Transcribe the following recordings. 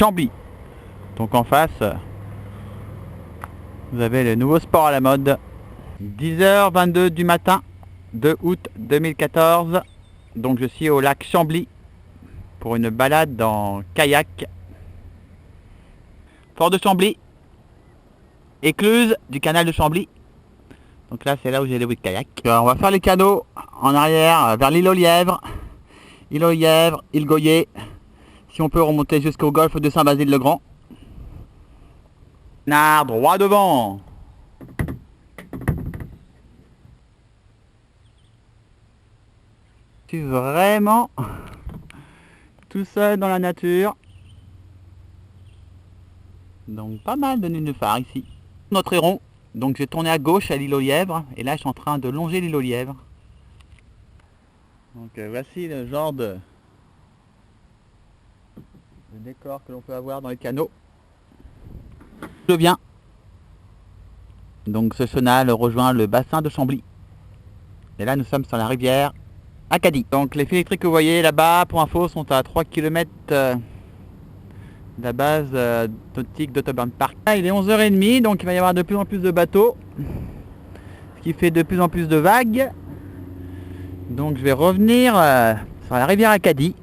Chambly. Donc en face, vous avez le nouveau sport à la mode. 10h22 du matin, 2 août 2014. Donc je suis au lac Chambly pour une balade en kayak. Fort de Chambly, écluse du canal de Chambly. Donc là c'est là où j'ai les bruits de kayak. On va faire les canaux en arrière vers l'île aux Lièvres. Île aux Lièvres, île Goyer. Si on peut remonter jusqu'au golfe de Saint-Basile-le-Grand. Nard droit devant. Je suis vraiment tout seul dans la nature. Donc pas mal de nénuphars ici. Notre héron. Donc j'ai tourné à gauche à l'île aux Lièvres. Et là je suis en train de longer l'île aux Lièvres. Donc voici le genre de décor que l'on peut avoir dans les canaux. Je viens. Donc ce chenal rejoint le bassin de Chambly. Et là nous sommes sur la rivière Acadie. Donc les fils électriques que vous voyez là-bas, pour info, sont à 3 km de la base nautique d'Autoburn Park. Là, il est 11h30, donc il va y avoir de plus en plus de bateaux. Ce qui fait de plus en plus de vagues. Donc je vais revenir sur la rivière Acadie.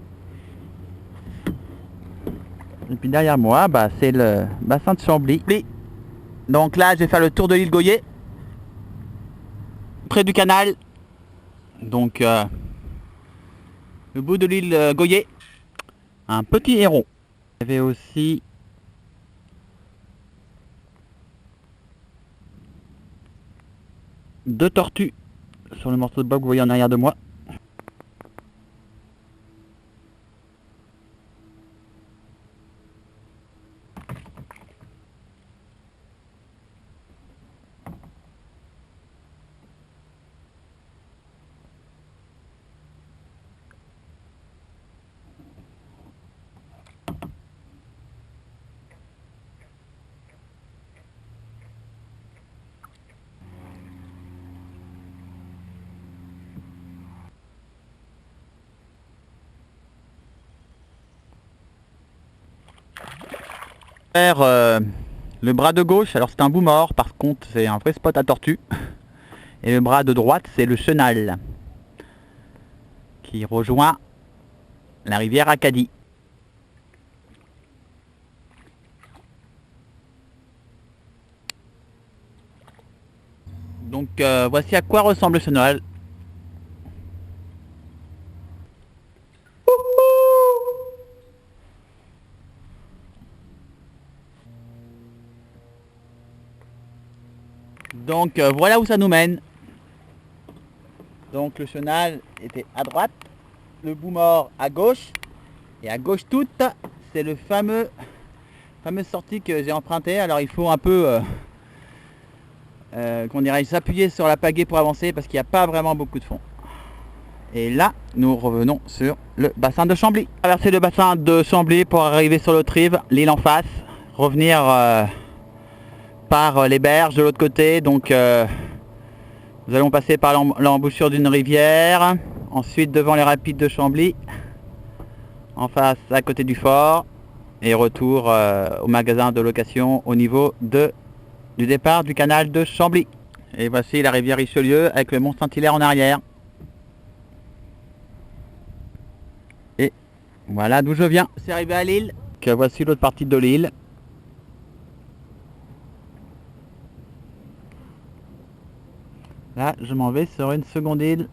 Et puis derrière moi, c'est le bassin de Chambly. Donc là, je vais faire le tour de l'île Goyer. Près du canal. Donc le bout de l'île Goyer. Un petit héron. Il y avait aussi deux tortues sur le morceau de bois que vous voyez en arrière de moi. Le bras de gauche, alors c'est un bout mort, par contre c'est un vrai spot à tortue. Et le bras de droite, c'est le chenal qui rejoint la rivière Acadie. Donc voici à quoi ressemble le chenal. Donc voilà où ça nous mène. Donc le chenal était à droite, le bout mort à gauche, et à gauche toute, c'est le fameuse sortie que j'ai empruntée. Alors il faut un peu qu'on dirait s'appuyer sur la pagaie pour avancer parce qu'il n'y a pas vraiment beaucoup de fond. Et là, nous revenons sur le bassin de Chambly. Traverser le bassin de Chambly pour arriver sur l'autre rive, l'île en face, revenir par les berges de l'autre côté. Donc nous allons passer par l'embouchure d'une rivière, ensuite devant les rapides de Chambly, en face à côté du fort, et retour au magasin de location au niveau du départ du canal de Chambly. Et voici la rivière Richelieu avec le mont Saint-Hilaire en arrière. Et voilà d'où je viens. C'est arrivé à l'île, que voici l'autre partie de l'île. Là, je m'en vais sur une seconde île.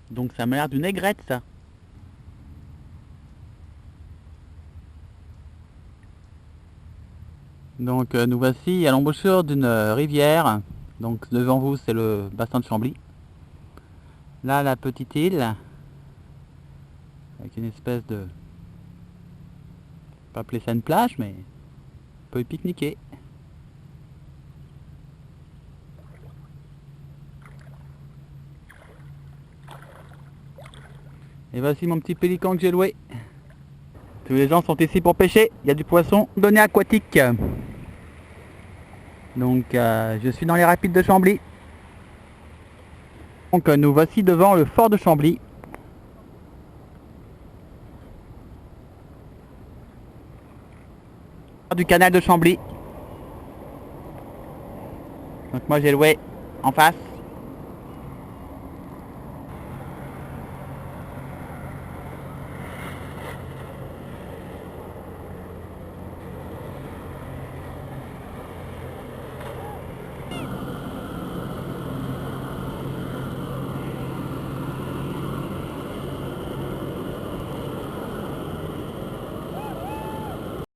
Donc ça m'a l'air d'une aigrette, ça. Donc nous voici à l'embouchure d'une rivière. Donc devant vous, c'est le bassin de Chambly. Là, la petite île, avec une espèce de... pas appeler ça une plage, mais on peut y pique-niquer. Et voici mon petit pélican que j'ai loué. Tous les gens sont ici pour pêcher. Il y a du poisson donné aquatique. Donc je suis dans les rapides de Chambly. Donc nous voici devant le fort de Chambly. Du canal de Chambly. Donc moi j'ai loué en face.